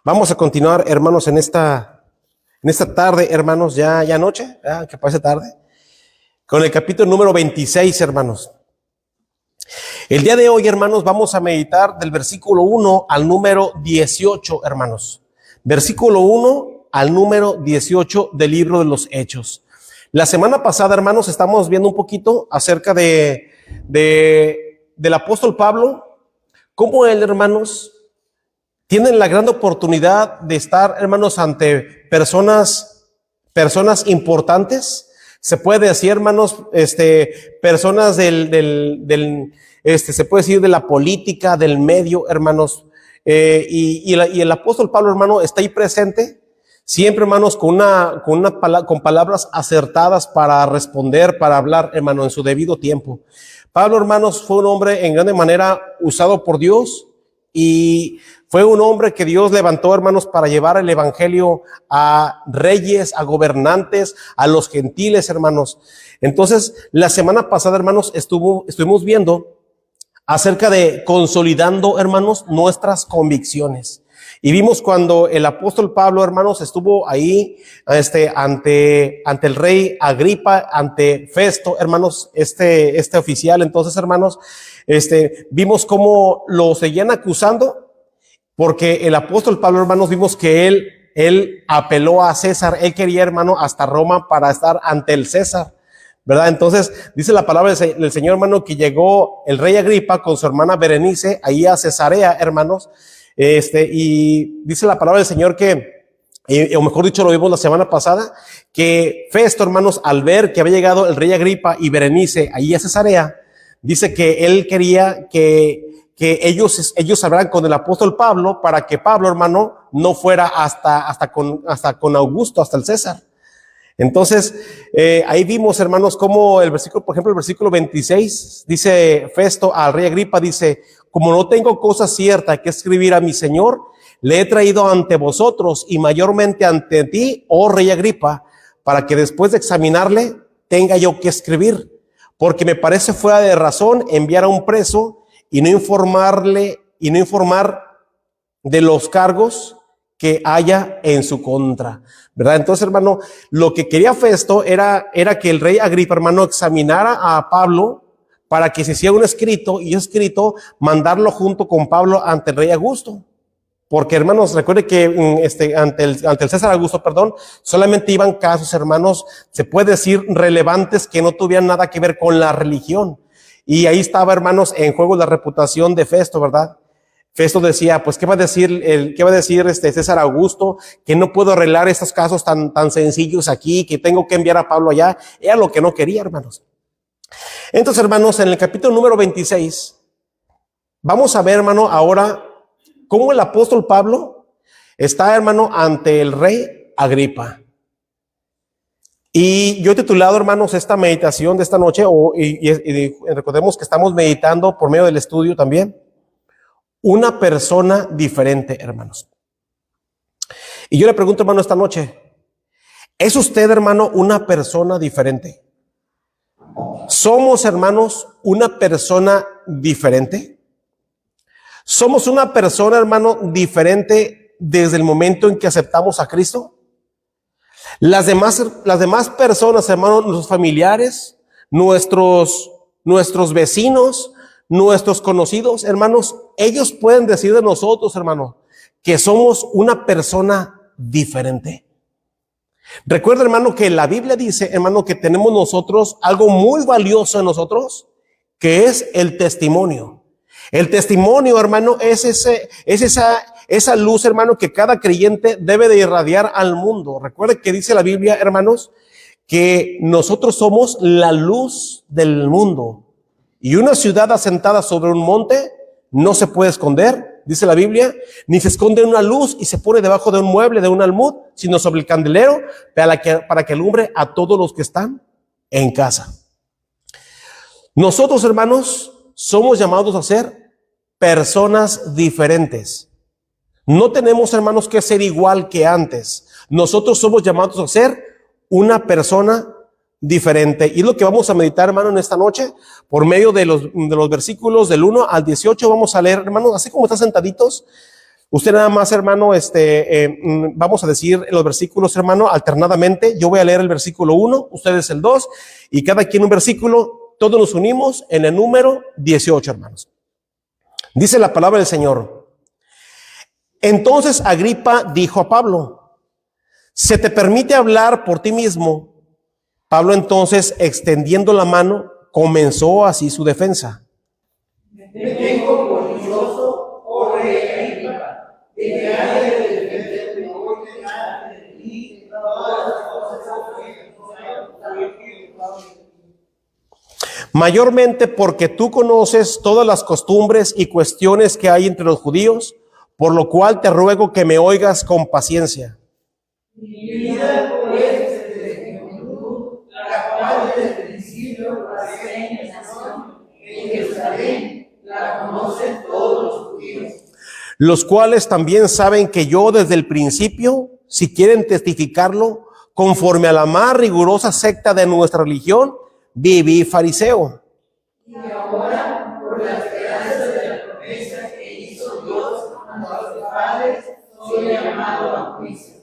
Vamos a continuar, hermanos, en esta tarde, hermanos, ya noche, que parece tarde, con el capítulo número 26, hermanos. El día de hoy, hermanos, vamos a meditar del versículo 1 al número 18, hermanos. Versículo 1 al número 18 del libro de los Hechos. La semana pasada, hermanos, estamos viendo un poquito acerca del apóstol Pablo, cómo él, hermanos, tienen la gran oportunidad de estar, hermanos, ante personas importantes. Se puede decir, hermanos, personas se puede decir de la política, del medio, hermanos. Y el apóstol Pablo, hermano, está ahí presente, siempre, hermanos, con palabras acertadas para responder, para hablar, hermano, en su debido tiempo. Pablo, hermanos, fue un hombre en grande manera usado por Dios, y fue un hombre que Dios levantó, hermanos, para llevar el evangelio a reyes, a gobernantes, a los gentiles, hermanos. Entonces, la semana pasada, hermanos, estuvimos viendo acerca de consolidando, hermanos, nuestras convicciones. Y vimos cuando el apóstol Pablo, hermanos, estuvo ahí, ante el rey Agripa, ante Festo, hermanos, este oficial. Entonces, hermanos, vimos cómo lo seguían acusando, porque el apóstol Pablo, hermanos, vimos que él apeló a César. Él quería, hermano, hasta Roma para estar ante el César, ¿verdad? Entonces, dice la palabra del Señor, hermano, que llegó el rey Agripa con su hermana Berenice, ahí a Cesarea, hermanos, y dice la palabra del Señor que, o mejor dicho, lo vimos la semana pasada, que Festo, hermanos, al ver que había llegado el rey Agripa y Berenice ahí a Cesarea, dice que él quería que ellos hablaran con el apóstol Pablo, para que Pablo, hermano, no fuera hasta con Augusto, hasta el César. Entonces, ahí vimos, hermanos, cómo el versículo, por ejemplo, el versículo 26, dice Festo al rey Agripa, dice: como no tengo cosa cierta que escribir a mi señor, le he traído ante vosotros y mayormente ante ti, oh rey Agripa, para que después de examinarle tenga yo que escribir, porque me parece fuera de razón enviar a un preso y no informar de los cargos que haya en su contra, ¿verdad? Entonces, hermano, lo que quería Festo era que el rey Agripa, hermano, examinara a Pablo para que se hiciera un escrito, y escrito mandarlo junto con Pablo ante el rey Augusto. Porque, hermanos, recuerde que ante el César Augusto, solamente iban casos, hermanos, se puede decir relevantes, que no tuvieran nada que ver con la religión. Y ahí estaba, hermanos, en juego la reputación de Festo, ¿verdad? Festo decía, pues, ¿qué va a decir César Augusto? Que no puedo arreglar estos casos tan sencillos aquí, que tengo que enviar a Pablo allá. Era lo que no quería, hermanos. Entonces, hermanos, en el capítulo número 26, vamos a ver, hermano, ahora cómo el apóstol Pablo está, hermano, ante el rey Agripa. Y yo he titulado, hermanos, esta meditación de esta noche, y recordemos que estamos meditando por medio del estudio también, una persona diferente, hermanos. Y yo le pregunto, hermano, esta noche, ¿es usted, hermano, una persona diferente? ¿Somos, hermanos, una persona diferente? ¿Somos una persona, hermano, diferente desde el momento en que aceptamos a Cristo? Las demás personas, hermano, nuestros familiares, nuestros vecinos, nuestros conocidos, hermanos, ellos pueden decir de nosotros, hermano, que somos una persona diferente. Recuerda, hermano, que la Biblia dice, hermano, que tenemos nosotros algo muy valioso en nosotros, que es el testimonio. El testimonio, hermano, es esa luz, hermano, que cada creyente debe de irradiar al mundo. Recuerde que dice la Biblia, hermanos, que nosotros somos la luz del mundo. Y una ciudad asentada sobre un monte no se puede esconder, dice la Biblia, ni se esconde una luz y se pone debajo de un mueble, de un almud, sino sobre el candelero, para que alumbre a todos los que están en casa. Nosotros, hermanos, somos llamados a ser personas diferentes. No tenemos, hermanos, que ser igual que antes. Nosotros somos llamados a ser una persona diferente. Y lo que vamos a meditar, hermano, en esta noche, por medio de los versículos del 1 al 18, vamos a leer, hermano, así como están sentaditos, Usted nada más, hermano, vamos a decir los versículos, hermano, alternadamente. Yo voy a leer el versículo 1, ustedes el 2, y cada quien un versículo. Todos nos unimos en el número 18, hermanos. Dice la palabra del Señor. Entonces Agripa dijo a Pablo: ¿se te permite hablar por ti mismo? Pablo entonces, extendiendo la mano, comenzó así su defensa. Me tengo por dichoso, oh rey Agripa, de que haya de defenderme hoy delante de ti todas las cosas que mayormente porque tú conoces todas las costumbres y cuestiones que hay entre los judíos, por lo cual te ruego que me oigas con paciencia. Mi vida, pues, desde mi juventud, la cual desde el principio pasé en mi nación, en Jerusalén, la conocen todos los judíos. Los cuales también saben que yo desde el principio, si quieren testificarlo, conforme a la más rigurosa secta de nuestra religión, viví fariseo. Y ahora, por la esperanza de la promesa que hizo Dios a nuestros padres, soy llamado a juicio.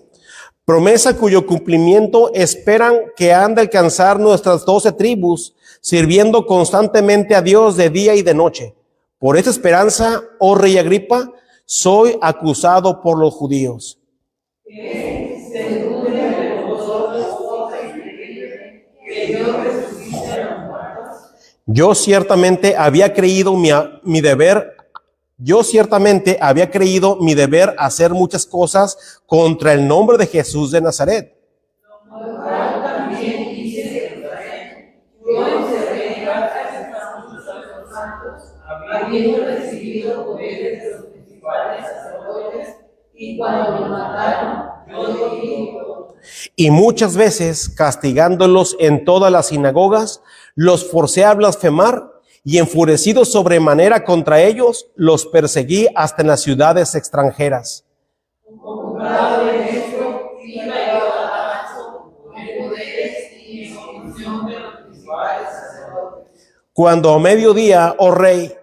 Promesa cuyo cumplimiento esperan que han de alcanzar nuestras 12 tribus, sirviendo constantemente a Dios de día y de noche. Por esta esperanza, oh rey Agripa, soy acusado por los judíos. Se dude de vosotros cosa increíble, que Dios resucite a los muertos. Yo ciertamente había creído mi deber hacer muchas cosas contra el nombre de Jesús de Nazaret. Lo cual también hice en Jerusalén. Yo encerré en cárceles a muchos de los santos, habiendo recibido poderes de los principales sacerdotes, y cuando los mataron, yo dije: Y muchas veces, castigándolos en todas las sinagogas, los forcé a blasfemar, y enfurecido sobremanera contra ellos, los perseguí hasta en las ciudades extranjeras. ocupado en esto, iba yo a Damasco, con poderes y en función de los principales sacerdotes. Cuando a mediodía, oh rey,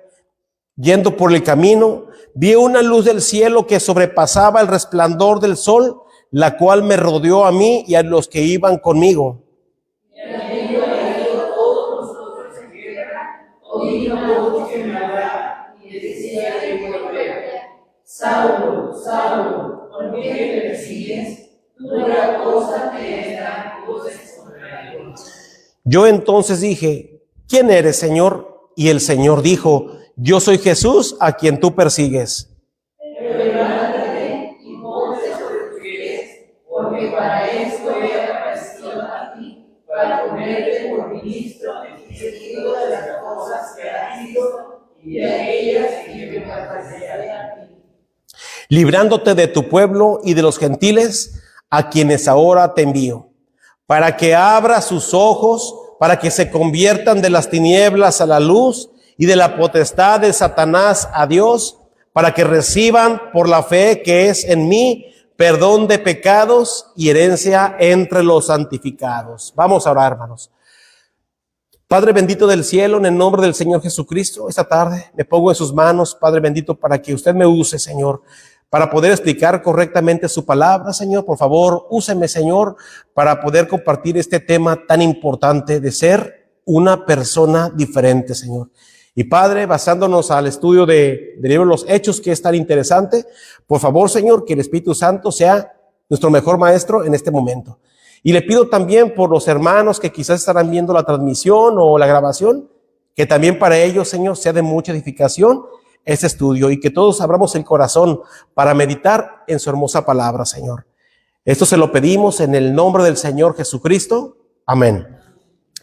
yendo por el camino, vi una luz del cielo que sobrepasaba el resplandor del sol, la cual me rodeó a mí y a los que iban conmigo. Y habiendo leído todos nosotros en tierra, oí una voz que me hablaba y decía de vuelta: Saulo, Saulo, ¿por qué me persigues? Dura cosa te dan voces contra Dios. Yo entonces dije: ¿quién eres, Señor? Y el Señor dijo: yo soy Jesús a quien tú persigues. Pero levántate y ponte sobre tus pies, porque para esto he aparecido a ti, para ponerte por ministro y testigo de las cosas que has visto y de aquellas que me aparecerán a ti, librándote de tu pueblo y de los gentiles, a quienes ahora te envío, para que abra sus ojos, para que se conviertan de las tinieblas a la luz y de la potestad de Satanás a Dios, para que reciban por la fe que es en mí perdón de pecados y herencia entre los santificados. Vamos a orar, hermanos. Padre bendito del cielo, en el nombre del Señor Jesucristo, esta tarde me pongo en sus manos, Padre bendito, para que usted me use, Señor, para poder explicar correctamente su palabra, Señor. Por favor, úseme, Señor, para poder compartir este tema tan importante de ser una persona diferente, Señor. Y Padre, basándonos al estudio del libro de los Hechos, que es tan interesante, por favor, Señor, que el Espíritu Santo sea nuestro mejor maestro en este momento. Y le pido también por los hermanos que quizás estarán viendo la transmisión o la grabación, que también para ellos, Señor, sea de mucha edificación este estudio y que todos abramos el corazón para meditar en su hermosa palabra, Señor. Esto se lo pedimos en el nombre del Señor Jesucristo. Amén.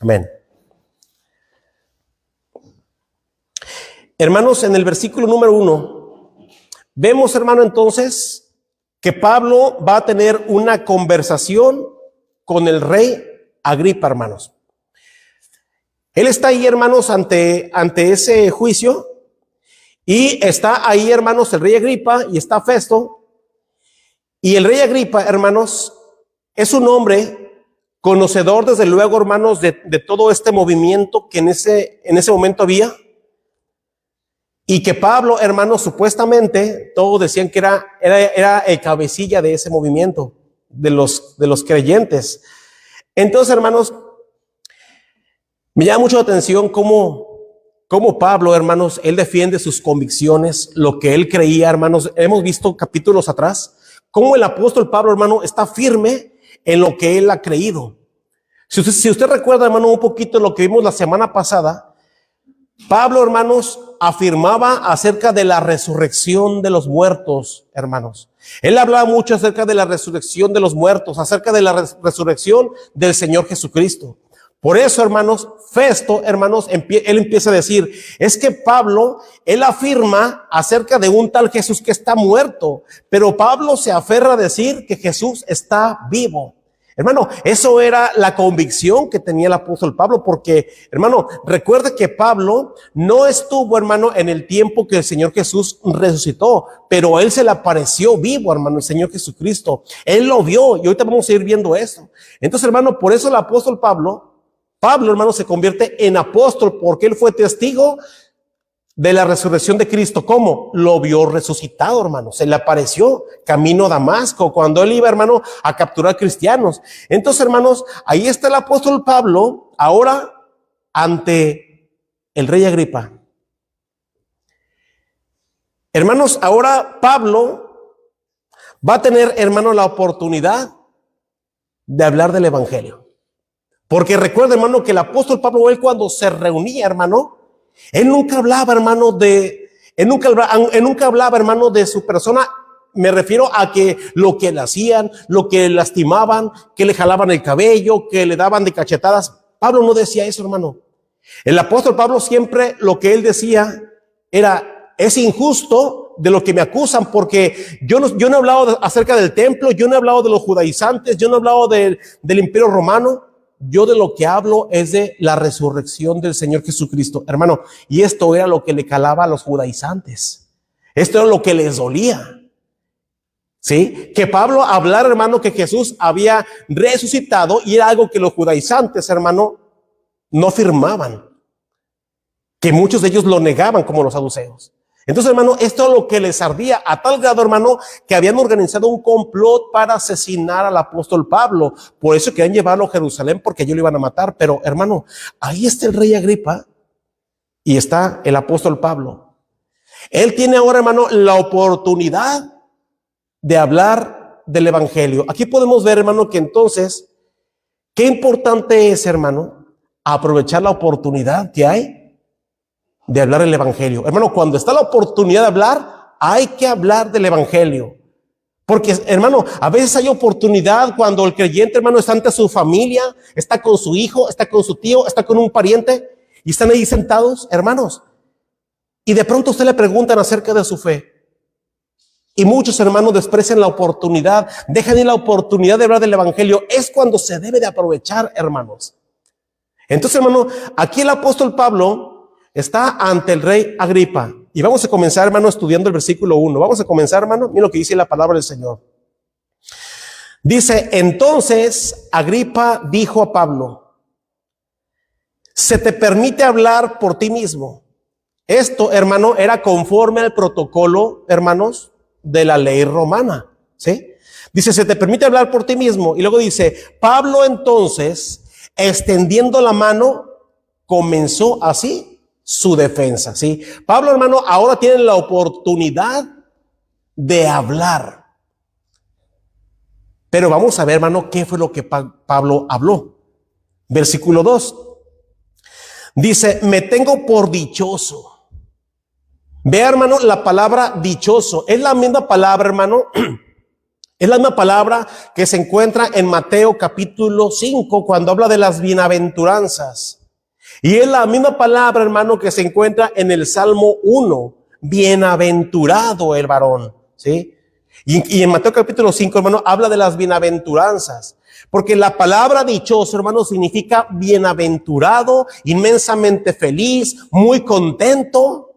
Amén. Hermanos, en el versículo número 1, vemos, hermano, entonces, que Pablo va a tener una conversación con el rey Agripa, hermanos. Él está ahí, hermanos, ante ese juicio, y está ahí, hermanos, el rey Agripa, y está Festo, y el rey Agripa, hermanos, es un hombre conocedor, desde luego, hermanos, de todo este movimiento que en ese momento había. Y que Pablo, hermanos, supuestamente, todos decían que era el cabecilla de ese movimiento, de los creyentes. Entonces, hermanos, me llama mucho la atención cómo Pablo, hermanos, él defiende sus convicciones, lo que él creía, hermanos. Hemos visto capítulos atrás, cómo el apóstol Pablo, hermano, está firme en lo que él ha creído. Si usted recuerda, hermano, un poquito lo que vimos la semana pasada, Pablo, hermanos, afirmaba acerca de la resurrección de los muertos, hermanos. Él hablaba mucho acerca de la resurrección de los muertos, acerca de la resurrección del Señor Jesucristo. Por eso, hermanos, Festo, hermanos, él empieza a decir, es que Pablo, él afirma acerca de un tal Jesús que está muerto, pero Pablo se aferra a decir que Jesús está vivo. Hermano, eso era la convicción que tenía el apóstol Pablo, porque, hermano, recuerde que Pablo no estuvo, hermano, en el tiempo que el Señor Jesús resucitó, pero él se le apareció vivo, hermano, el Señor Jesucristo. Él lo vio y ahorita vamos a ir viendo eso. Entonces, hermano, por eso el apóstol Pablo, hermano, se convierte en apóstol porque él fue testigo de la resurrección de Cristo. ¿Cómo? Lo vio resucitado, hermano. Se le apareció camino a Damasco cuando él iba, hermano, a capturar cristianos. Entonces, hermanos, ahí está el apóstol Pablo ahora ante el rey Agripa. Hermanos, ahora Pablo va a tener, hermano, la oportunidad de hablar del evangelio. Porque recuerda, hermano, que el apóstol Pablo, él cuando se reunía, hermano, él nunca hablaba, hermano, él nunca hablaba, hermano, de su persona. Me refiero a que lo que le hacían, lo que le lastimaban, que le jalaban el cabello, que le daban de cachetadas. Pablo no decía eso, hermano. El apóstol Pablo siempre lo que él decía era, es injusto de lo que me acusan, porque yo no he hablado acerca del templo, yo no he hablado de los judaizantes, yo no he hablado del imperio romano. Yo de lo que hablo es de la resurrección del Señor Jesucristo, hermano. Y esto era lo que le calaba a los judaizantes. Esto era lo que les dolía. ¿Sí? Que Pablo hablara, hermano, que Jesús había resucitado, y era algo que los judaizantes, hermano, no afirmaban. Que muchos de ellos lo negaban, como los saduceos. Entonces, hermano, esto es lo que les ardía a tal grado, hermano, que habían organizado un complot para asesinar al apóstol Pablo. Por eso querían llevarlo a Jerusalén, porque ellos lo iban a matar. Pero, hermano, ahí está el rey Agripa y está el apóstol Pablo. Él tiene ahora, hermano, la oportunidad de hablar del evangelio. Aquí podemos ver, hermano, que entonces, qué importante es, hermano, aprovechar la oportunidad que hay de hablar el evangelio. Hermano, cuando está la oportunidad de hablar, hay que hablar del evangelio. Porque, hermano, a veces hay oportunidad cuando el creyente, hermano, está ante su familia, está con su hijo, está con su tío, está con un pariente, y están ahí sentados, hermanos. Y de pronto usted le preguntan acerca de su fe. Y muchos, hermanos, desprecian la oportunidad, dejan ir la oportunidad de hablar del evangelio. Es cuando se debe de aprovechar, hermanos. Entonces, hermano, aquí el apóstol Pablo está ante el rey Agripa. Y vamos a comenzar, hermano, estudiando el versículo 1. Vamos a comenzar, hermano. Mira lo que dice la palabra del Señor. Dice, entonces Agripa dijo a Pablo, ¿se te permite hablar por ti mismo? Esto, hermano, era conforme al protocolo, hermanos, de la ley romana. ¿Sí? Dice, ¿se te permite hablar por ti mismo? Y luego dice, Pablo entonces, extendiendo la mano, comenzó así su defensa, ¿sí? Pablo, hermano, ahora tiene la oportunidad de hablar. Pero vamos a ver, hermano, qué fue lo que Pablo habló. Versículo 2. Dice, me tengo por dichoso. Vea, hermano, la palabra dichoso. Es la misma palabra, hermano. Es la misma palabra que se encuentra en Mateo capítulo 5, cuando habla de las bienaventuranzas. Y es la misma palabra, hermano, que se encuentra en el Salmo 1. Bienaventurado el varón, ¿sí? Y en Mateo capítulo 5, hermano, habla de las bienaventuranzas. Porque la palabra dichoso, hermano, significa bienaventurado, inmensamente feliz, muy contento.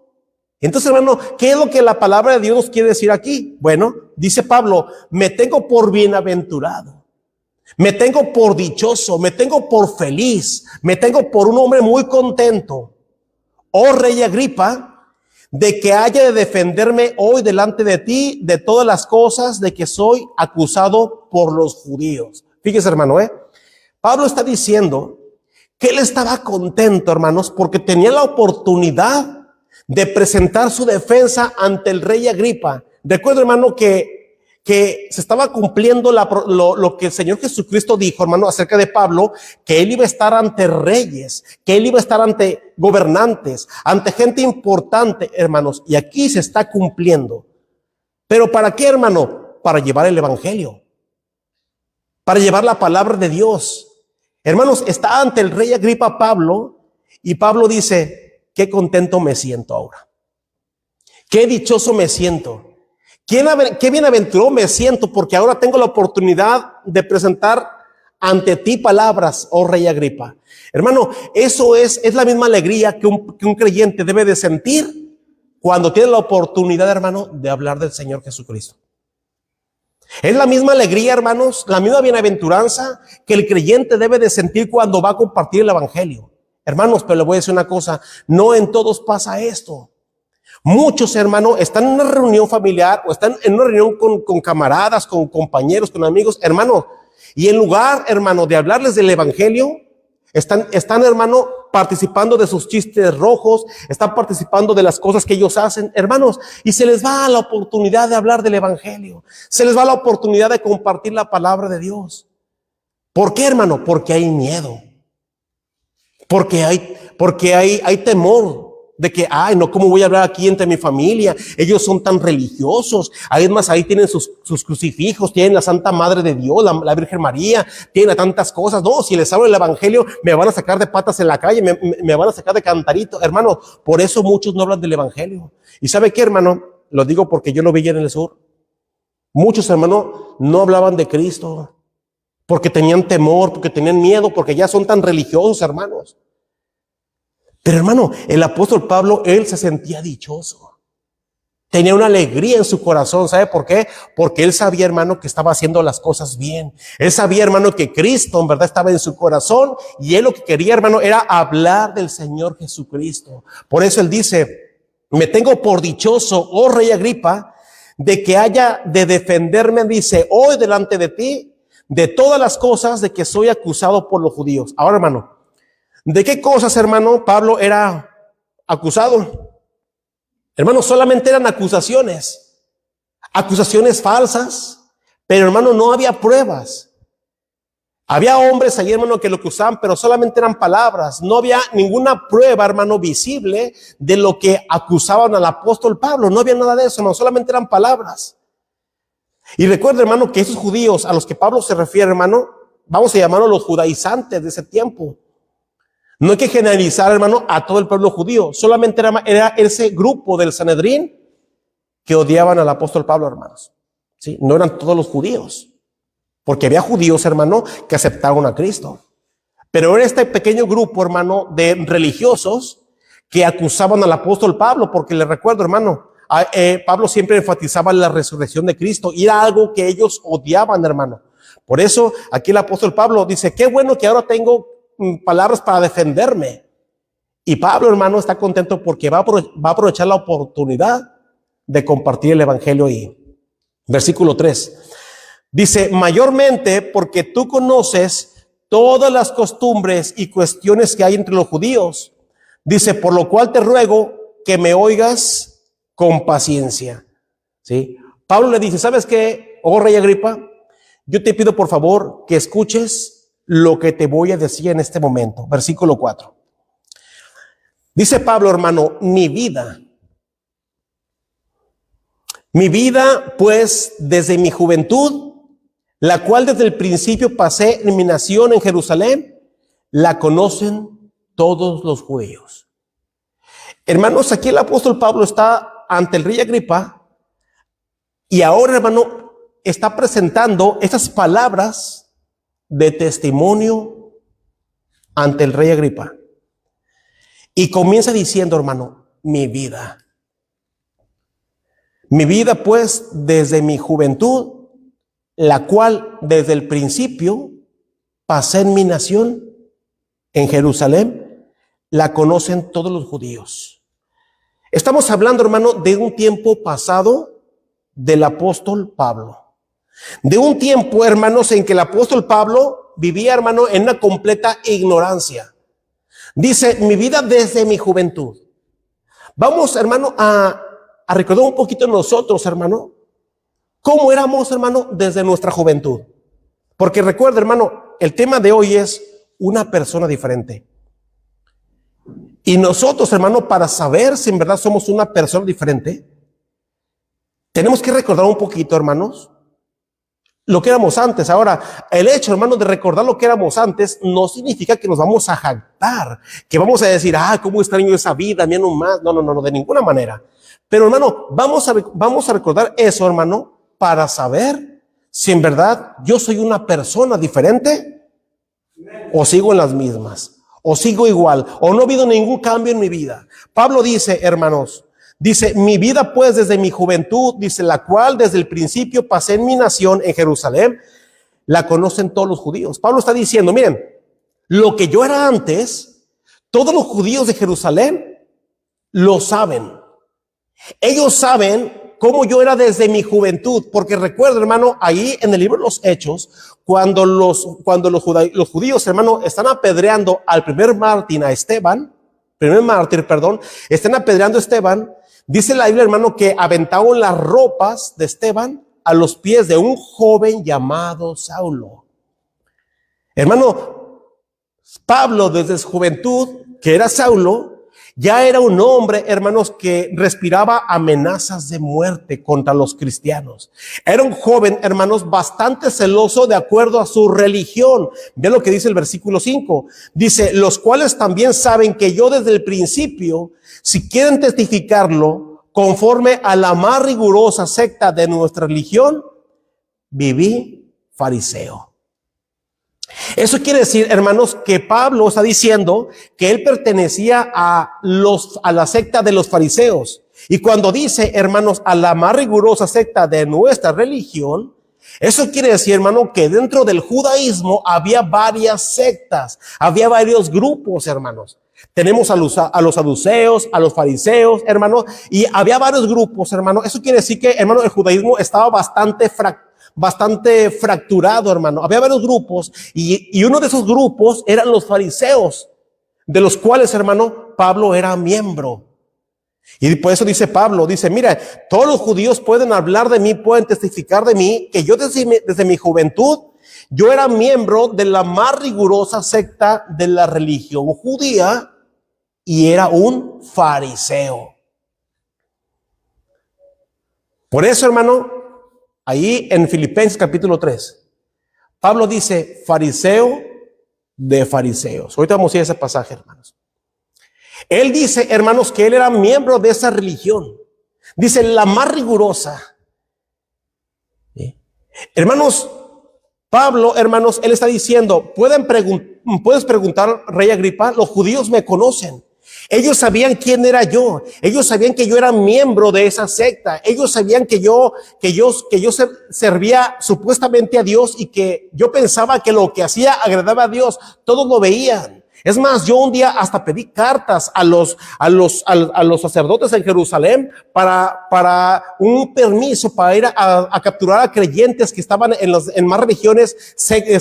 Entonces, hermano, ¿qué es lo que la palabra de Dios nos quiere decir aquí? Bueno, dice Pablo, me tengo por bienaventurado. Me tengo por dichoso, me tengo por feliz, me tengo por un hombre muy contento. Oh rey Agripa, de que haya de defenderme hoy delante de ti de todas las cosas de que soy acusado por los judíos. Fíjese, hermano, Pablo está diciendo que él estaba contento, hermanos, porque tenía la oportunidad de presentar su defensa ante el rey Agripa. Recuerda, hermano, que se estaba cumpliendo lo que el Señor Jesucristo dijo, hermano, acerca de Pablo, que él iba a estar ante reyes, que él iba a estar ante gobernantes, ante gente importante, hermanos, y aquí se está cumpliendo. ¿Pero para qué, hermano? Para llevar el evangelio, para llevar la palabra de Dios. Hermanos, está ante el rey Agripa Pablo, y Pablo dice: qué contento me siento ahora, qué dichoso me siento. Qué bienaventurado me siento, porque ahora tengo la oportunidad de presentar ante ti palabras, oh rey Agripa. Hermano, eso es la misma alegría que un creyente debe de sentir cuando tiene la oportunidad, hermano, de hablar del Señor Jesucristo. Es la misma alegría, hermanos, la misma bienaventuranza que el creyente debe de sentir cuando va a compartir el evangelio. Hermanos, pero le voy a decir una cosa: no en todos pasa esto. Muchos, hermanos, están en una reunión familiar o están en una reunión con camaradas, con compañeros, con amigos, hermano, y en lugar, hermano, de hablarles del evangelio, están, hermano, participando de sus chistes rojos, están participando de las cosas que ellos hacen, hermanos, y se les va la oportunidad de hablar del evangelio, se les va la oportunidad de compartir la palabra de Dios. ¿Por qué, hermano? Porque hay miedo, porque hay temor de que, no, ¿cómo voy a hablar aquí entre mi familia? Ellos son tan religiosos. Además, ahí tienen sus crucifijos, tienen la Santa Madre de Dios, la Virgen María, tienen tantas cosas. No, si les hablo el evangelio, me van a sacar de patas en la calle, me van a sacar de cantarito. Hermano, por eso muchos no hablan del evangelio. ¿Y sabe qué, hermano? Lo digo porque yo lo vi en el sur. Muchos, hermano, no hablaban de Cristo porque tenían temor, porque tenían miedo, porque ya son tan religiosos, hermanos. Pero, hermano, el apóstol Pablo, él se sentía dichoso. Tenía una alegría en su corazón. ¿Sabe por qué? Porque él sabía, hermano, que estaba haciendo las cosas bien. Él sabía, hermano, que Cristo en verdad estaba en su corazón, y él lo que quería, hermano, era hablar del Señor Jesucristo. Por eso él dice: me tengo por dichoso, oh rey Agripa, de que haya de defenderme, dice, hoy delante de ti, de todas las cosas de que soy acusado por los judíos. Ahora, hermano, ¿de qué cosas, hermano, Pablo era acusado? Hermano, solamente eran acusaciones falsas, pero, hermano, no había pruebas. Había hombres allí, hermano, que lo acusaban, pero solamente eran palabras. No había ninguna prueba, hermano, visible de lo que acusaban al apóstol Pablo. No había nada de eso, hermano, solamente eran palabras. Y recuerda, hermano, que esos judíos a los que Pablo se refiere, hermano, vamos a llamarlos los judaizantes de ese tiempo. No hay que generalizar, hermano, a todo el pueblo judío. Solamente era ese grupo del Sanedrín que odiaban al apóstol Pablo, hermanos. ¿Sí? No eran todos los judíos, porque había judíos, hermano, que aceptaron a Cristo. Pero era este pequeño grupo, hermano, de religiosos que acusaban al apóstol Pablo, porque les recuerdo, hermano, Pablo siempre enfatizaba la resurrección de Cristo, y era algo que ellos odiaban, hermano. Por eso aquí el apóstol Pablo dice: qué bueno que ahora tengo palabras para defenderme. Y Pablo, hermano, está contento porque va a aprovechar la oportunidad de compartir el evangelio. Y versículo 3 dice: mayormente porque tú conoces todas las costumbres y cuestiones que hay entre los judíos. Dice: por lo cual te ruego que me oigas con paciencia. ¿Sí? Pablo le dice: ¿sabes qué, oh rey Agripa? Yo te pido por favor que escuches lo que te voy a decir en este momento. Versículo 4. Dice Pablo, hermano: mi vida, pues, desde mi juventud, la cual desde el principio pasé en mi nación en Jerusalén, la conocen todos los judíos. Hermanos, aquí el apóstol Pablo está ante el rey Agripa, y ahora, hermano, está presentando estas palabras de testimonio ante el rey Agripa. Y comienza diciendo, hermano: mi vida, pues, desde mi juventud, la cual desde el principio pasé en mi nación en Jerusalén, la conocen todos los judíos. Estamos hablando, hermano, de un tiempo pasado del apóstol Pablo. De un tiempo, hermanos, en que el apóstol Pablo vivía, hermano, en una completa ignorancia. Dice, mi vida desde mi juventud. Vamos, hermano, a recordar un poquito nosotros, hermano, cómo éramos, hermano, desde nuestra juventud. Porque recuerda, hermano, el tema de hoy es una persona diferente. Y nosotros, hermano, para saber si en verdad somos una persona diferente, tenemos que recordar un poquito, hermanos, lo que éramos antes. Ahora, el hecho, hermano, de recordar lo que éramos antes no significa que nos vamos a jactar, que vamos a decir, cómo extraño esa vida, mía nomás. No, de ninguna manera. Pero, hermano, vamos a recordar eso, hermano, para saber si en verdad yo soy una persona diferente o sigo en las mismas. O sigo igual, o no ha habido ningún cambio en mi vida. Pablo dice, hermanos, dice, mi vida pues desde mi juventud, dice, la cual desde el principio pasé en mi nación en Jerusalén, la conocen todos los judíos. Pablo está diciendo, miren, lo que yo era antes, todos los judíos de Jerusalén lo saben. Ellos saben cómo yo era desde mi juventud, porque recuerda, hermano, ahí en el libro de los Hechos, cuando los judíos, hermano, están apedreando al primer mártir, están apedreando a Esteban, dice la Biblia, hermano, que aventaron las ropas de Esteban a los pies de un joven llamado Saulo. Hermano, Pablo desde su juventud, que era Saulo, ya era un hombre, hermanos, que respiraba amenazas de muerte contra los cristianos. Era un joven, hermanos, bastante celoso de acuerdo a su religión. Ve lo que dice el versículo 5. Dice, los cuales también saben que yo desde el principio, si quieren testificarlo, conforme a la más rigurosa secta de nuestra religión, viví fariseo. Eso quiere decir, hermanos, que Pablo está diciendo que él pertenecía a la secta de los fariseos. Y cuando dice, hermanos, a la más rigurosa secta de nuestra religión, eso quiere decir, hermano, que dentro del judaísmo había varias sectas, había varios grupos, hermanos. Tenemos a los saduceos, a los fariseos, hermano, y había varios grupos, hermano. Eso quiere decir que, hermano, el judaísmo estaba bastante fracturado, hermano. Había varios grupos y uno de esos grupos eran los fariseos, de los cuales, hermano, Pablo era miembro. Y por eso dice Pablo, dice, mira, todos los judíos pueden hablar de mí, pueden testificar de mí, que yo desde mi juventud, yo era miembro de la más rigurosa secta de la religión judía y era un fariseo. Por eso, hermano, ahí en Filipenses capítulo 3, Pablo dice, fariseo de fariseos. Ahorita vamos a ir a ese pasaje, hermanos. Él dice, hermanos, que él era miembro de esa religión. Dice, la más rigurosa. ¿Sí? Hermanos, Pablo, hermanos, él está diciendo, puedes preguntar, Rey Agripa, los judíos me conocen. Ellos sabían quién era yo. Ellos sabían que yo era miembro de esa secta. Ellos sabían que yo servía supuestamente a Dios y que yo pensaba que lo que hacía agradaba a Dios. Todos lo veían. Es más, yo un día hasta pedí cartas a los sacerdotes en Jerusalén para un permiso para ir a capturar a creyentes que estaban en más regiones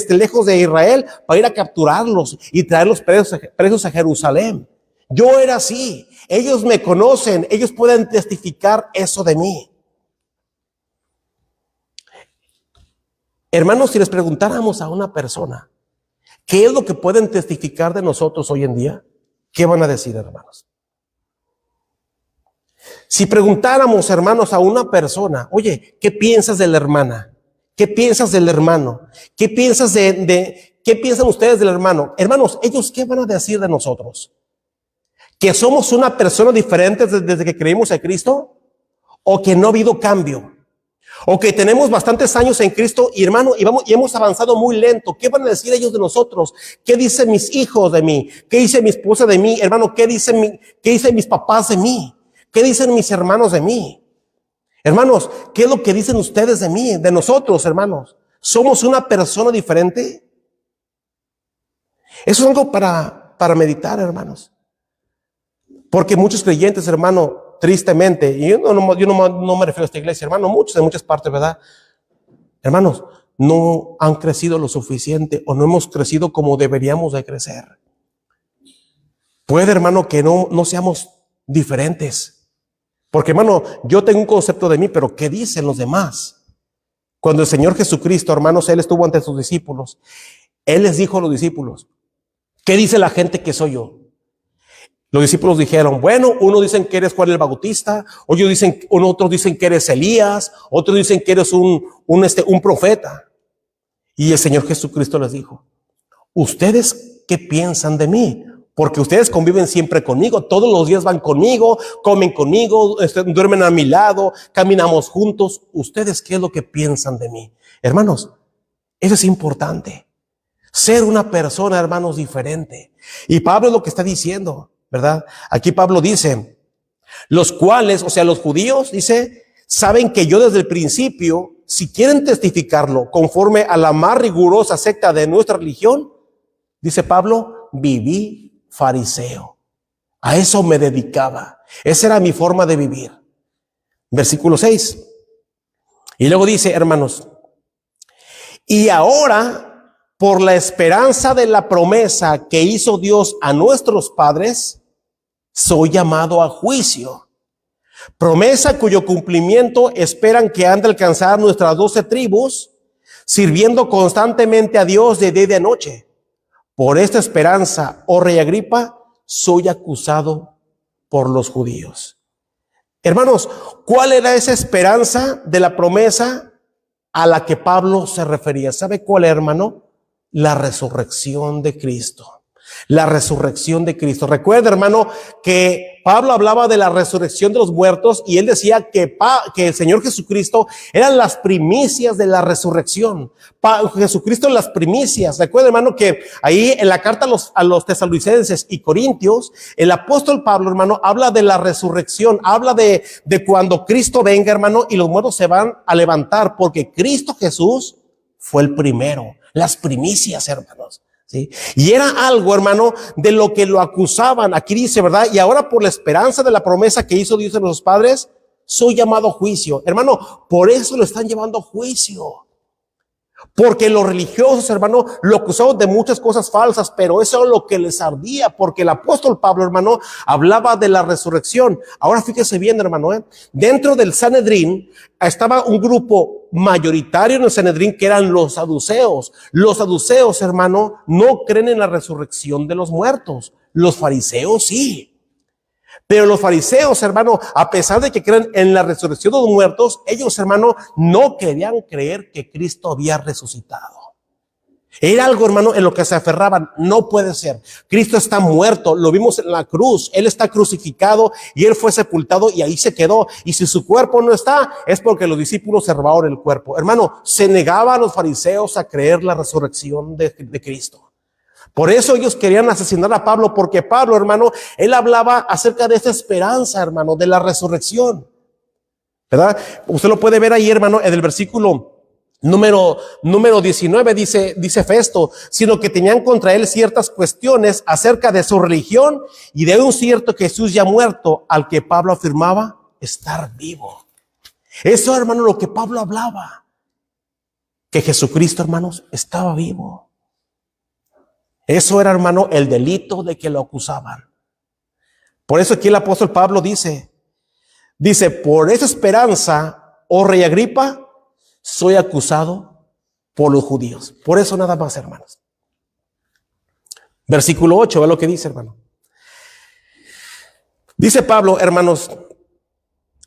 lejos de Israel, para ir a capturarlos y traerlos presos a Jerusalén. Yo era así. Ellos me conocen. Ellos pueden testificar eso de mí. Hermanos, si les preguntáramos a una persona, ¿qué es lo que pueden testificar de nosotros hoy en día? ¿Qué van a decir, hermanos? Si preguntáramos, hermanos, a una persona, oye, ¿qué piensas de la hermana? ¿Qué piensas del hermano? ¿Qué piensas qué piensan ustedes del hermano? Hermanos, ¿ellos qué van a decir de nosotros? ¿Que somos una persona diferente desde que creímos en Cristo? ¿O que no ha habido cambio? ¿O que tenemos bastantes años en Cristo y, hermano, y hemos avanzado muy lento? ¿Qué van a decir ellos de nosotros? ¿Qué dicen mis hijos de mí? ¿Qué dice mi esposa de mí? Hermano, ¿qué dicen mis papás de mí? ¿Qué dicen mis hermanos de mí? Hermanos, ¿qué es lo que dicen ustedes de mí, de nosotros, hermanos? ¿Somos una persona diferente? Eso es algo para meditar, hermanos. Porque muchos creyentes, hermano, tristemente, y yo no me refiero a esta iglesia, hermano, muchos de muchas partes, ¿verdad? Hermanos, no han crecido lo suficiente o no hemos crecido como deberíamos de crecer. Puede, hermano, que no seamos diferentes. Porque, hermano, yo tengo un concepto de mí, pero ¿qué dicen los demás? Cuando el Señor Jesucristo, hermanos, Él estuvo ante sus discípulos, Él les dijo a los discípulos, ¿qué dice la gente que soy yo? Los discípulos dijeron, bueno, unos dicen que eres Juan el Bautista, otros dicen que eres Elías, otros dicen que eres un profeta. Y el Señor Jesucristo les dijo, ¿ustedes qué piensan de mí? Porque ustedes conviven siempre conmigo, todos los días van conmigo, comen conmigo, duermen a mi lado, caminamos juntos. ¿Ustedes qué es lo que piensan de mí? Hermanos, eso es importante. Ser una persona, hermanos, diferente. Y Pablo es lo que está diciendo, ¿verdad? Aquí Pablo dice, los cuales, o sea, los judíos, dice, saben que yo desde el principio, si quieren testificarlo conforme a la más rigurosa secta de nuestra religión, dice Pablo, viví fariseo. A eso me dedicaba. Esa era mi forma de vivir. Versículo 6. Y luego dice, hermanos, y ahora, por la esperanza de la promesa que hizo Dios a nuestros padres, soy llamado a juicio. Promesa cuyo cumplimiento esperan que han de alcanzar nuestras 12 tribus, sirviendo constantemente a Dios de día y de noche. Por esta esperanza, oh rey Agripa, soy acusado por los judíos. Hermanos, ¿cuál era esa esperanza de la promesa a la que Pablo se refería? ¿Sabe cuál, hermano? La resurrección de Cristo. La resurrección de Cristo. Recuerda, hermano, que Pablo hablaba de la resurrección de los muertos y él decía que el Señor Jesucristo eran las primicias de la resurrección. Jesucristo las primicias. Recuerda, hermano, que ahí en la carta a los tesalonicenses y corintios, el apóstol Pablo, hermano, habla de la resurrección, habla de cuando Cristo venga, hermano, y los muertos se van a levantar, porque Cristo Jesús fue el primero, las primicias, hermanos. ¿Sí? Y era algo, hermano, de lo que lo acusaban. Aquí dice, ¿verdad? Y ahora por la esperanza de la promesa que hizo Dios a nuestros padres, soy llamado a juicio. Hermano, por eso lo están llevando a juicio. Porque los religiosos, hermano, lo acusaban de muchas cosas falsas, pero eso es lo que les ardía, porque el apóstol Pablo, hermano, hablaba de la resurrección. Ahora fíjese bien, hermano, dentro del Sanedrín estaba un grupo mayoritario en el Sanedrín que eran los saduceos. Los saduceos, hermano, no creen en la resurrección de los muertos. Los fariseos sí. Pero los fariseos, hermano, a pesar de que creen en la resurrección de los muertos, ellos, hermano, no querían creer que Cristo había resucitado. Era algo, hermano, en lo que se aferraban. No puede ser. Cristo está muerto. Lo vimos en la cruz. Él está crucificado y él fue sepultado y ahí se quedó. Y si su cuerpo no está, es porque los discípulos se robaron el cuerpo. Hermano, se negaban los fariseos a creer la resurrección de Cristo. Por eso ellos querían asesinar a Pablo, porque Pablo, hermano, él hablaba acerca de esta esperanza, hermano, de la resurrección, ¿verdad? Usted lo puede ver ahí, hermano, en el versículo número 19 dice Festo, sino que tenían contra él ciertas cuestiones acerca de su religión y de un cierto Jesús ya muerto, al que Pablo afirmaba estar vivo. Eso, hermano, lo que Pablo hablaba, que Jesucristo, hermanos, estaba vivo. Eso era, hermano, el delito de que lo acusaban. Por eso aquí el apóstol Pablo dice, por esa esperanza, oh rey Agripa, soy acusado por los judíos. Por eso nada más, hermanos. Versículo 8, ve lo que dice, hermano. Dice Pablo, hermanos,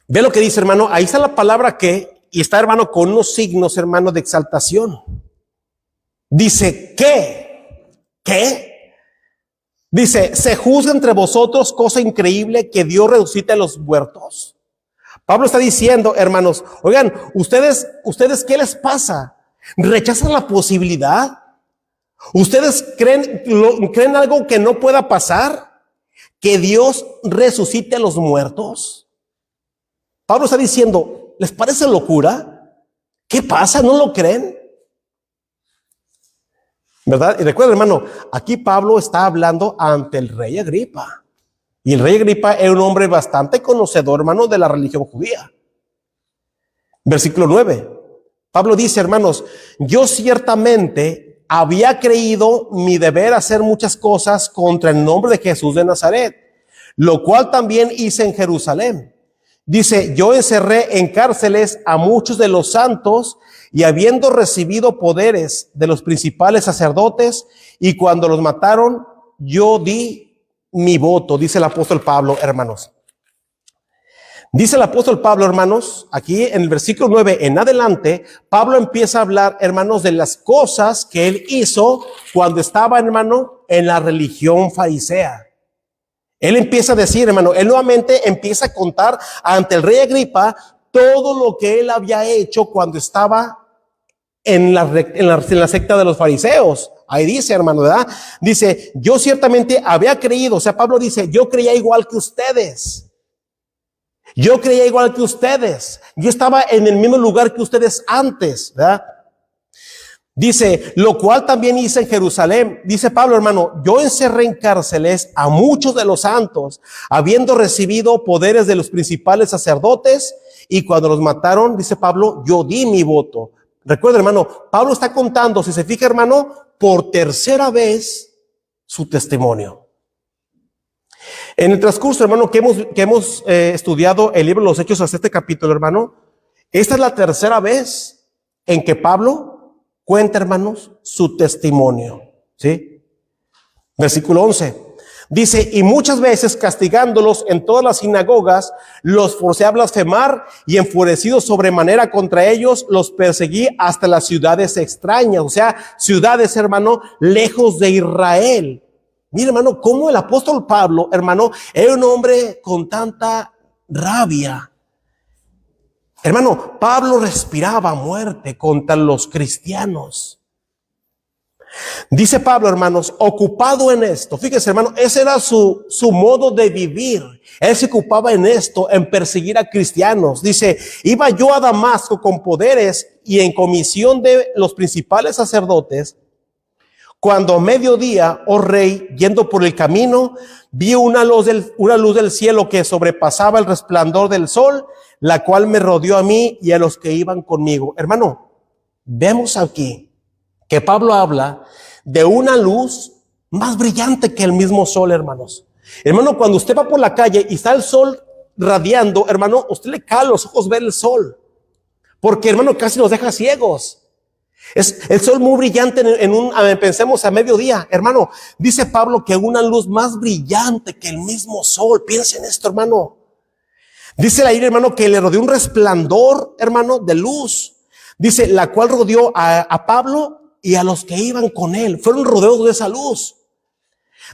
ve lo que dice, hermano. Ahí está la palabra que, y está, hermano, con unos signos, hermano, de exaltación. Dice, ¿qué? Dice, ¿se juzga entre vosotros cosa increíble que Dios resucite a los muertos? Pablo está diciendo, hermanos, oigan, ustedes, ¿qué les pasa? ¿Rechazan la posibilidad? ¿Ustedes creen algo que no pueda pasar? ¿Que Dios resucite a los muertos? Pablo está diciendo, ¿les parece locura? ¿Qué pasa? ¿No lo creen? ¿Verdad? Y recuerda, hermano, aquí Pablo está hablando ante el rey Agripa. Y el rey Agripa era un hombre bastante conocedor, hermano, de la religión judía. Versículo 9. Pablo dice, hermanos, yo ciertamente había creído mi deber hacer muchas cosas contra el nombre de Jesús de Nazaret, lo cual también hice en Jerusalén. Dice, yo encerré en cárceles a muchos de los santos y habiendo recibido poderes de los principales sacerdotes, y cuando los mataron, yo di mi voto, dice el apóstol Pablo, hermanos. Dice el apóstol Pablo, hermanos, aquí en el versículo 9 en adelante, Pablo empieza a hablar, hermanos, de las cosas que él hizo cuando estaba, hermano, en la religión farisea. Él empieza a decir, hermano, él nuevamente empieza a contar ante el rey Agripa todo lo que él había hecho cuando estaba en la secta de los fariseos. Ahí dice, hermano, ¿verdad? Dice, yo ciertamente había creído, o sea, Pablo dice, yo creía igual que ustedes. Yo creía igual que ustedes. Yo estaba en el mismo lugar que ustedes antes, ¿verdad? Dice, lo cual también hice en Jerusalén. Dice Pablo, hermano, yo encerré en cárceles a muchos de los santos, habiendo recibido poderes de los principales sacerdotes, y cuando los mataron, dice Pablo, yo di mi voto. Recuerda, hermano, Pablo está contando, si se fija, hermano, por tercera vez su testimonio. En el transcurso, hermano, que hemos estudiado el libro de los Hechos hasta este capítulo, hermano, esta es la tercera vez en que Pablo cuenta, hermanos, su testimonio, ¿sí? Versículo 11. Dice, y muchas veces castigándolos en todas las sinagogas, los forcé a blasfemar y enfurecido sobremanera contra ellos, los perseguí hasta las ciudades extrañas, o sea, ciudades, hermano, lejos de Israel. Mira, hermano, cómo el apóstol Pablo, hermano, era un hombre con tanta rabia. Hermano, Pablo respiraba muerte contra los cristianos. Dice Pablo, hermanos, ocupado en esto. Fíjese, hermano, ese era su modo de vivir. Él se ocupaba en esto, en perseguir a cristianos. Dice, iba yo a Damasco con poderes y en comisión de los principales sacerdotes. Cuando a mediodía, oh rey, yendo por el camino, vi una luz del cielo que sobrepasaba el resplandor del sol, la cual me rodeó a mí y a los que iban conmigo. Hermano, vemos aquí que Pablo habla de una luz más brillante que el mismo sol, hermanos. Hermano, cuando usted va por la calle y está el sol radiando, hermano, usted le cae a los ojos ver el sol, porque, hermano, casi nos deja ciegos. Es el sol muy brillante pensemos a mediodía, hermano. Dice Pablo que una luz más brillante que el mismo sol. Piensen en esto, hermano. Dice ahí, hermano, que le rodeó un resplandor, hermano, de luz. Dice, la cual rodeó a Pablo y a los que iban con él. Fueron rodeados de esa luz.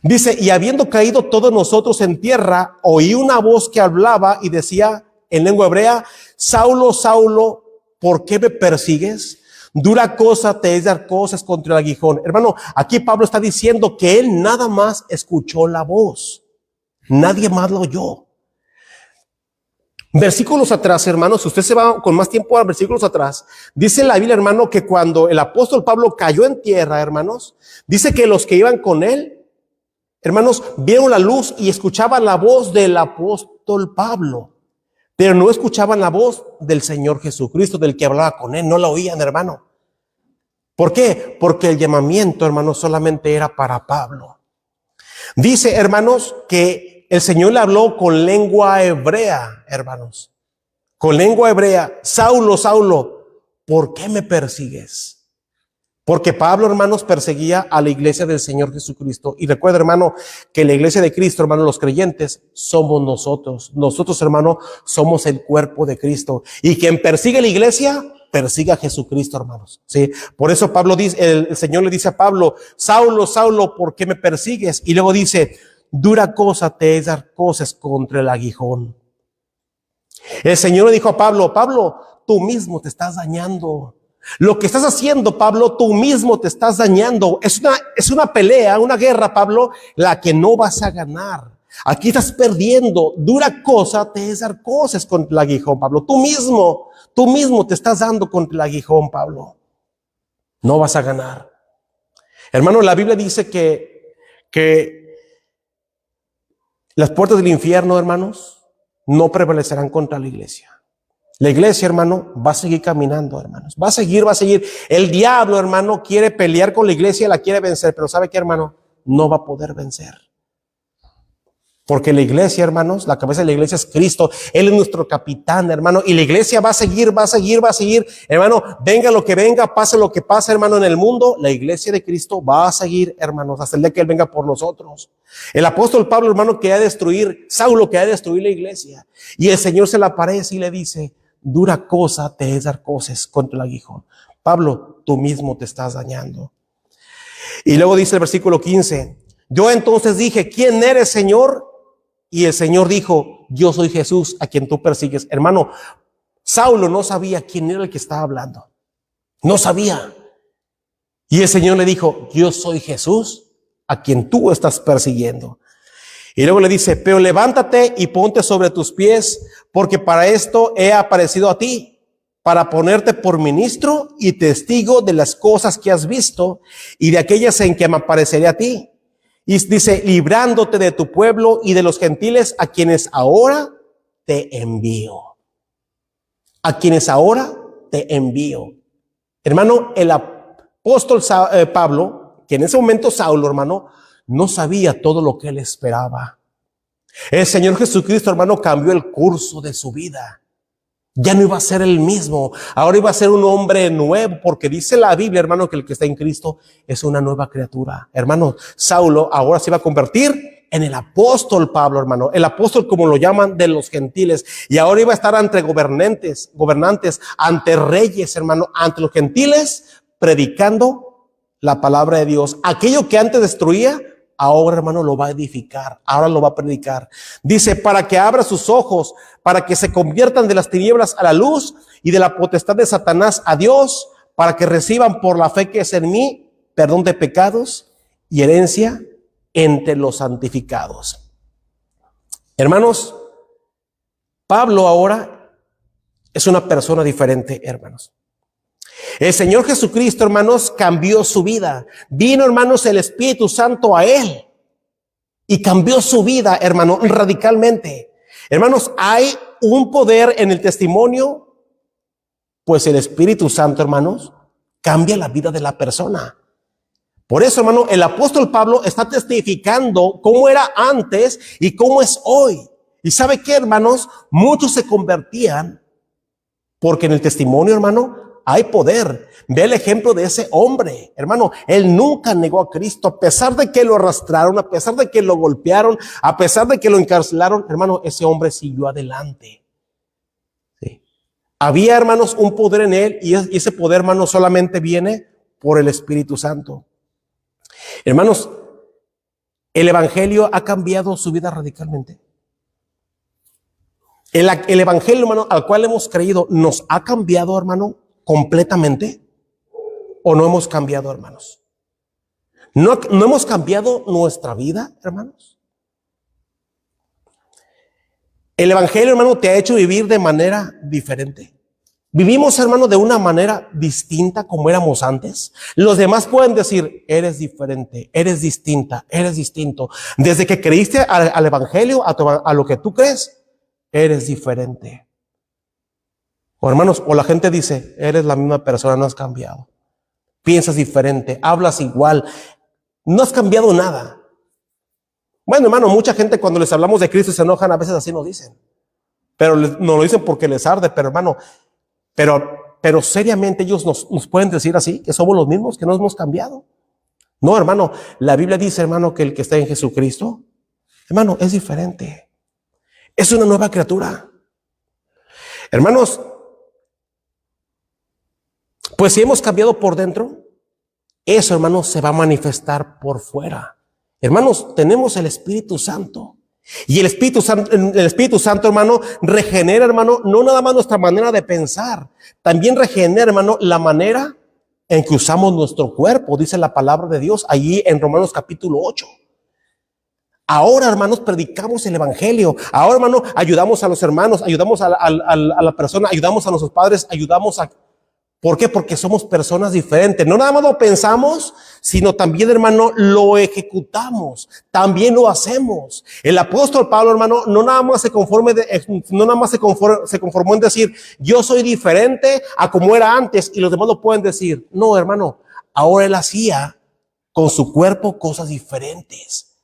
Dice, y habiendo caído todos nosotros en tierra, oí una voz que hablaba y decía en lengua hebrea, Saulo, Saulo, ¿por qué me persigues? Dura cosa te es dar cosas contra el aguijón. Hermano, aquí Pablo está diciendo que él nada más escuchó la voz. Nadie más lo oyó. Versículos atrás, hermanos, si usted se va con más tiempo a versículos atrás, dice la Biblia, hermano, que cuando el apóstol Pablo cayó en tierra, hermanos, dice que los que iban con él, hermanos, vieron la luz y escuchaban la voz del apóstol Pablo, pero no escuchaban la voz del Señor Jesucristo, del que hablaba con él, no la oían, hermano. ¿Por qué? Porque el llamamiento, hermanos, solamente era para Pablo. Dice, hermanos, que el Señor le habló con lengua hebrea, hermanos. Con lengua hebrea. Saulo, Saulo, ¿por qué me persigues? Porque Pablo, hermanos, perseguía a la iglesia del Señor Jesucristo. Y recuerda, hermano, que la iglesia de Cristo, hermano, los creyentes, somos nosotros. Nosotros, hermano, somos el cuerpo de Cristo. Y quien persigue la iglesia, persigue a Jesucristo, hermanos. Sí. Por eso Pablo dice, el Señor le dice a Pablo, Saulo, Saulo, ¿por qué me persigues? Y luego dice, dura cosa te es dar cosas contra el aguijón. El Señor le dijo a Pablo, Pablo, tú mismo te estás dañando. Lo que estás haciendo, Pablo, tú mismo te estás dañando. Es una pelea, una guerra, Pablo, la que no vas a ganar. Aquí estás perdiendo. Dura cosa te es dar cosas contra el aguijón, Pablo. Tú mismo te estás dando contra el aguijón, Pablo. No vas a ganar. Hermano, la Biblia dice que Las puertas del infierno, hermanos, no prevalecerán contra la iglesia. La iglesia, hermano, va a seguir caminando, hermanos. Va a seguir. El diablo, hermano, quiere pelear con la iglesia, la quiere vencer. Pero ¿sabe qué, hermano? No va a poder vencer. Porque la iglesia, hermanos, la cabeza de la iglesia es Cristo. Él es nuestro capitán, hermano. Y la iglesia va a seguir. Hermano, venga lo que venga, pase lo que pase, hermano, en el mundo. La iglesia de Cristo va a seguir, hermanos, hasta el día que Él venga por nosotros. El apóstol Pablo, hermano, Saulo quería destruir la iglesia. Y el Señor se le aparece y le dice: dura cosa te es dar cosas contra el aguijón. Pablo, tú mismo te estás dañando. Y luego dice el versículo 15: yo entonces dije, ¿quién eres, Señor? Y el Señor dijo: yo soy Jesús a quien tú persigues. Hermano, Saulo no sabía quién era el que estaba hablando. No sabía. Y el Señor le dijo: yo soy Jesús a quien tú estás persiguiendo. Y luego le dice: pero levántate y ponte sobre tus pies, porque para esto he aparecido a ti, para ponerte por ministro y testigo de las cosas que has visto y de aquellas en que me apareceré a ti. Y dice: librándote de tu pueblo y de los gentiles a quienes ahora te envío. A quienes ahora te envío. Hermano, el apóstol Pablo, que en ese momento Saulo, hermano, no sabía todo lo que él esperaba. El Señor Jesucristo, hermano, cambió el curso de su vida. Ya no iba a ser el mismo. Ahora iba a ser un hombre nuevo, porque dice la Biblia, hermano, que el que está en Cristo es una nueva criatura. Hermano, Saulo ahora se iba a convertir en el apóstol Pablo, hermano. El apóstol, como lo llaman, de los gentiles. Y ahora iba a estar ante gobernantes, ante reyes, hermano, ante los gentiles, predicando la palabra de Dios. Aquello que antes destruía, ahora, hermano, lo va a edificar. Ahora lo va a predicar. Dice: para que abra sus ojos, para que se conviertan de las tinieblas a la luz y de la potestad de Satanás a Dios, para que reciban por la fe que es en mí perdón de pecados y herencia entre los santificados. Hermanos, Pablo ahora es una persona diferente, hermanos. El Señor Jesucristo, hermanos, cambió su vida. Vino, hermanos, el Espíritu Santo a él y cambió su vida, hermano, radicalmente. Hermanos, hay un poder en el testimonio, pues el Espíritu Santo, hermanos, cambia la vida de la persona. Por eso, hermano, el apóstol Pablo está testificando cómo era antes y cómo es hoy. Y ¿sabe qué, hermanos? Muchos se convertían porque en el testimonio, hermano, hay poder. Ve el ejemplo de ese hombre, hermano. Él nunca negó a Cristo, a pesar de que lo arrastraron, a pesar de que lo golpearon, a pesar de que lo encarcelaron. Hermano, ese hombre siguió adelante. Sí. Había, hermanos, un poder en él, y ese poder, hermano, solamente viene por el Espíritu Santo. Hermanos, el evangelio ha cambiado su vida radicalmente. El evangelio, hermano, al cual hemos creído, nos ha cambiado, hermano, completamente. ¿O no hemos cambiado, hermanos? ¿No hemos cambiado nuestra vida, hermanos? El evangelio, hermano, te ha hecho vivir de manera diferente. Vivimos, hermano, de una manera distinta como éramos antes. Los demás pueden decir: eres diferente, eres distinta, eres distinto. Desde que creíste al evangelio, a lo que tú crees, eres diferente. O, hermanos, o la gente dice: eres la misma persona, no has cambiado. Piensas diferente, hablas igual, no has cambiado nada. Bueno, hermano, mucha gente cuando les hablamos de Cristo se enojan, a veces así nos dicen. Pero no lo dicen porque les arde, pero hermano, pero seriamente ellos nos pueden decir así, que somos los mismos, que no hemos cambiado. No, hermano, la Biblia dice, hermano, que el que está en Jesucristo, hermano, es diferente. Es una nueva criatura. Hermanos, pues si hemos cambiado por dentro, eso, hermanos, se va a manifestar por fuera. Hermanos, tenemos el Espíritu Santo. Y el Espíritu Santo, hermano, regenera, hermano, no nada más nuestra manera de pensar, también regenera, hermano, la manera en que usamos nuestro cuerpo, dice la palabra de Dios allí en Romanos capítulo 8. Ahora, hermanos, predicamos el evangelio. Ahora, hermano, ayudamos a los hermanos, ayudamos a la persona, ayudamos a nuestros padres, ayudamos ¿Por qué? Porque somos personas diferentes. No nada más lo pensamos, sino también, hermano, lo ejecutamos. También lo hacemos. El apóstol Pablo, hermano, no nada más se conformó en decir, yo soy diferente a como era antes, y los demás lo pueden decir. No, hermano, ahora él hacía con su cuerpo cosas diferentes.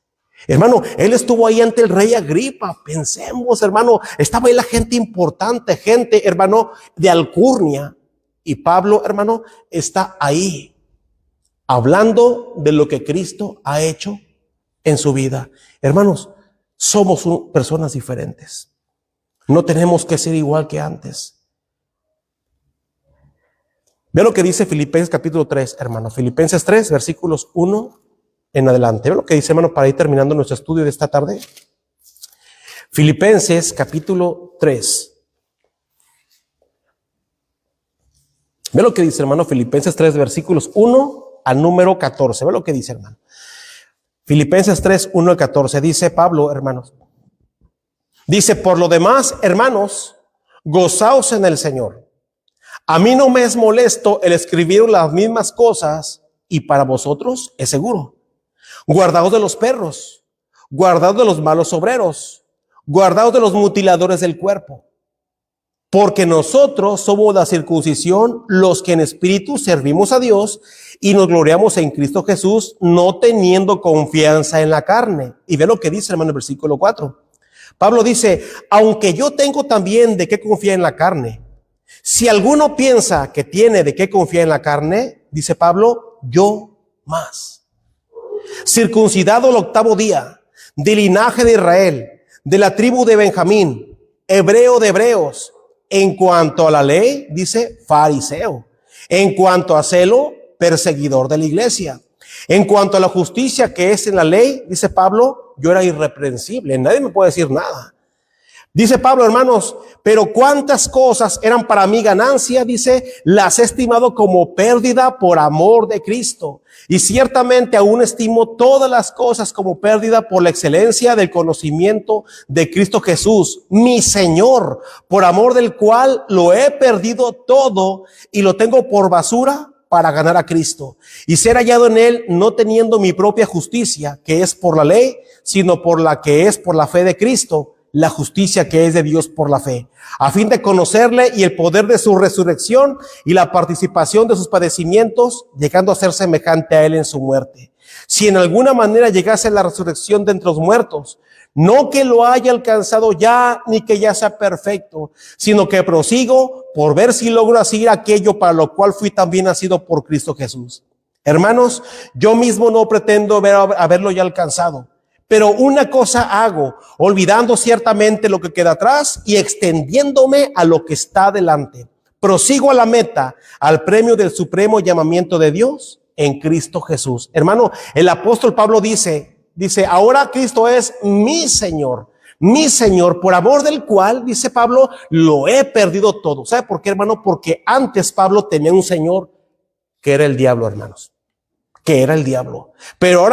Hermano, él estuvo ahí ante el rey Agripa. Pensemos, hermano, estaba ahí la gente importante, gente, hermano, de alcurnia. Y Pablo, hermano, está ahí hablando de lo que Cristo ha hecho en su vida. Hermanos, somos personas diferentes. No tenemos que ser igual que antes. Ve lo que dice Filipenses capítulo 3, hermano. Filipenses 3, versículos 1 en adelante. Ve lo que dice, hermano, para ir terminando nuestro estudio de esta tarde. Filipenses capítulo 3. Ve lo que dice, hermano, Filipenses 3, versículos 1 al número 14. Ve lo que dice, hermano. Filipenses 3, 1 al 14. Dice Pablo, hermanos. Dice, por lo demás, hermanos, gozaos en el Señor. A mí no me es molesto el escribir las mismas cosas, y para vosotros es seguro. Guardaos de los perros, guardaos de los malos obreros, guardaos de los mutiladores del cuerpo. Porque nosotros somos la circuncisión, los que en espíritu servimos a Dios y nos gloriamos en Cristo Jesús, no teniendo confianza en la carne. Y ve lo que dice, hermano, el versículo 4. Pablo dice, aunque yo tengo también de qué confiar en la carne. Si alguno piensa que tiene de qué confiar en la carne, dice Pablo, yo más. Circuncidado el 8º día, del linaje de Israel, de la tribu de Benjamín, hebreo de hebreos. En cuanto a la ley, dice fariseo. En cuanto a celo, perseguidor de la iglesia. En cuanto a la justicia que es en la ley, dice Pablo, yo era irreprensible. Nadie me puede decir nada. Dice Pablo, hermanos, pero cuántas cosas eran para mí ganancia, dice, las he estimado como pérdida por amor de Cristo. Y ciertamente aún estimo todas las cosas como pérdida por la excelencia del conocimiento de Cristo Jesús, mi Señor, por amor del cual lo he perdido todo y lo tengo por basura para ganar a Cristo y ser hallado en él, no teniendo mi propia justicia, que es por la ley, sino por la que es por la fe de Cristo, la justicia que es de Dios por la fe, a fin de conocerle y el poder de su resurrección y la participación de sus padecimientos, llegando a ser semejante a él en su muerte. Si en alguna manera llegase la resurrección de entre los muertos, no que lo haya alcanzado ya, ni que ya sea perfecto, sino que prosigo por ver si logro hacer aquello para lo cual fui también nacido por Cristo Jesús. Hermanos, yo mismo no pretendo haberlo ya alcanzado, pero una cosa hago, olvidando ciertamente lo que queda atrás y extendiéndome a lo que está delante. Prosigo a la meta, al premio del supremo llamamiento de Dios en Cristo Jesús. Hermano, el apóstol Pablo dice, ahora Cristo es mi Señor, por amor del cual, dice Pablo, lo he perdido todo. ¿Sabe por qué, hermano? Porque antes Pablo tenía un Señor que era el diablo, hermanos. Que era el diablo. Pero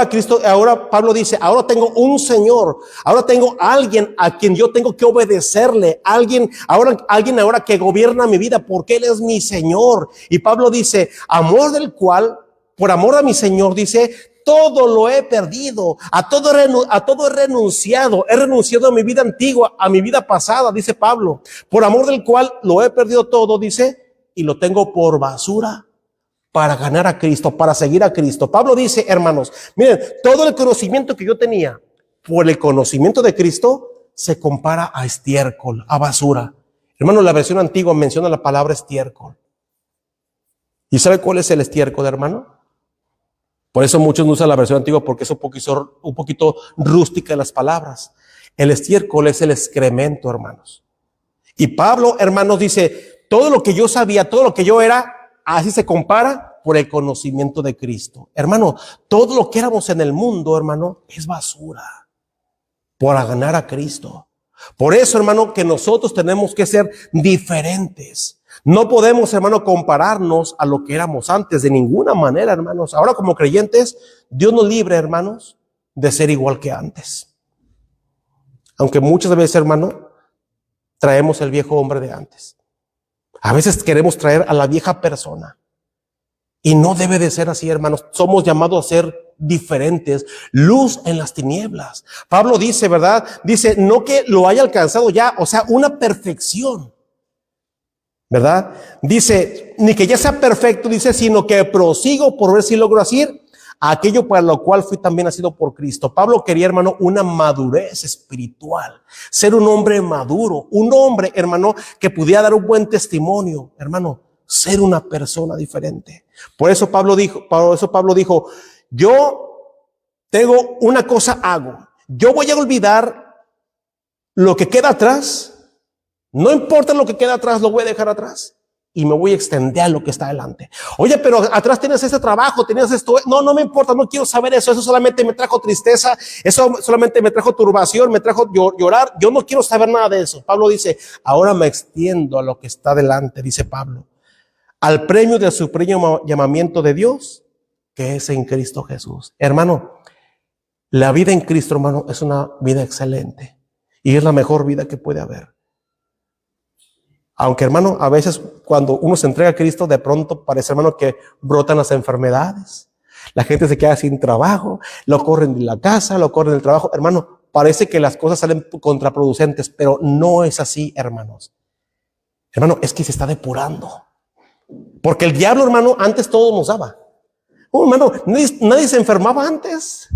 ahora Pablo dice, ahora tengo un Señor, ahora tengo alguien a quien yo tengo que obedecerle, alguien ahora que gobierna mi vida, porque Él es mi Señor. Y Pablo dice, amor del cual, por amor a mi Señor, dice, todo lo he perdido, a todo he renunciado a mi vida antigua, a mi vida pasada, dice Pablo, por amor del cual lo he perdido todo, dice, y lo tengo por basura para ganar a Cristo, para seguir a Cristo. Pablo dice, hermanos, miren, todo el conocimiento que yo tenía por el conocimiento de Cristo se compara a estiércol, a basura. Hermano, la versión antigua menciona la palabra estiércol. ¿Y sabe cuál es el estiércol, hermano? Por eso muchos no usan la versión antigua, porque es un poquito rústica las palabras. El estiércol es el excremento, hermanos. Y Pablo, hermanos, dice, todo lo que yo sabía, todo lo que yo era, así se compara por el conocimiento de Cristo. Hermano, todo lo que éramos en el mundo, hermano, es basura para ganar a Cristo. Por eso, hermano, que nosotros tenemos que ser diferentes. No podemos, hermano, compararnos a lo que éramos antes de ninguna manera, hermanos. Ahora, como creyentes, Dios nos libre, hermanos, de ser igual que antes. Aunque muchas veces, hermano, traemos el viejo hombre de antes. A veces queremos traer a la vieja persona. Y no debe de ser así, hermanos. Somos llamados a ser diferentes, luz en las tinieblas. Pablo dice, ¿verdad? Dice, no que lo haya alcanzado ya, o sea, una perfección, ¿verdad? Dice, ni que ya sea perfecto, dice, sino que prosigo por ver si logro hacer aquello para lo cual fui también nacido por Cristo. Pablo quería, hermano, una madurez espiritual, ser un hombre maduro, un hombre, hermano, que pudiera dar un buen testimonio, hermano, ser una persona diferente. Por eso Pablo dijo, yo tengo una cosa hago, yo voy a olvidar lo que queda atrás, no importa lo que queda atrás, lo voy a dejar atrás y me voy a extender a lo que está adelante. Oye, pero atrás tienes ese trabajo, tenías esto, no me importa, no quiero saber eso solamente me trajo tristeza, eso solamente me trajo turbación, me trajo llorar, yo no quiero saber nada de eso. Pablo dice, ahora me extiendo a lo que está adelante, dice Pablo, al premio del supremo llamamiento de Dios, que es en Cristo Jesús. Hermano, la vida en Cristo, hermano, es una vida excelente y es la mejor vida que puede haber. Aunque, hermano, a veces cuando uno se entrega a Cristo, de pronto parece, hermano, que brotan las enfermedades. La gente se queda sin trabajo, lo corren de la casa, lo corren del trabajo. Hermano, parece que las cosas salen contraproducentes, pero no es así, hermanos. Hermano, es que se está depurando. Porque el diablo, hermano, antes todo nos daba. Hermano, nadie se enfermaba antes.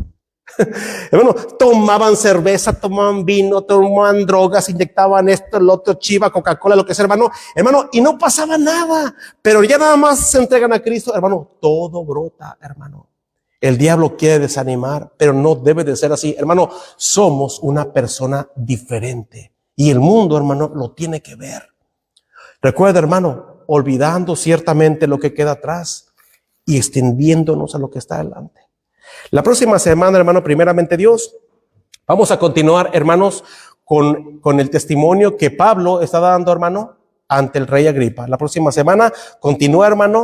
Hermano, tomaban cerveza, tomaban vino, tomaban drogas, inyectaban esto, el otro, Chiva, Coca-Cola, lo que sea, hermano, y no pasaba nada. Pero ya nada más se entregan a Cristo, hermano, todo brota, hermano. El diablo quiere desanimar, pero no debe de ser así. Hermano, somos una persona diferente y el mundo, hermano, lo tiene que ver. Recuerda, hermano, olvidando ciertamente lo que queda atrás y extendiéndonos a lo que está adelante. La próxima semana, hermano, primeramente Dios, vamos a continuar, hermanos, con el testimonio que Pablo está dando, hermano, ante el rey Agripa. La próxima semana continúa, hermano.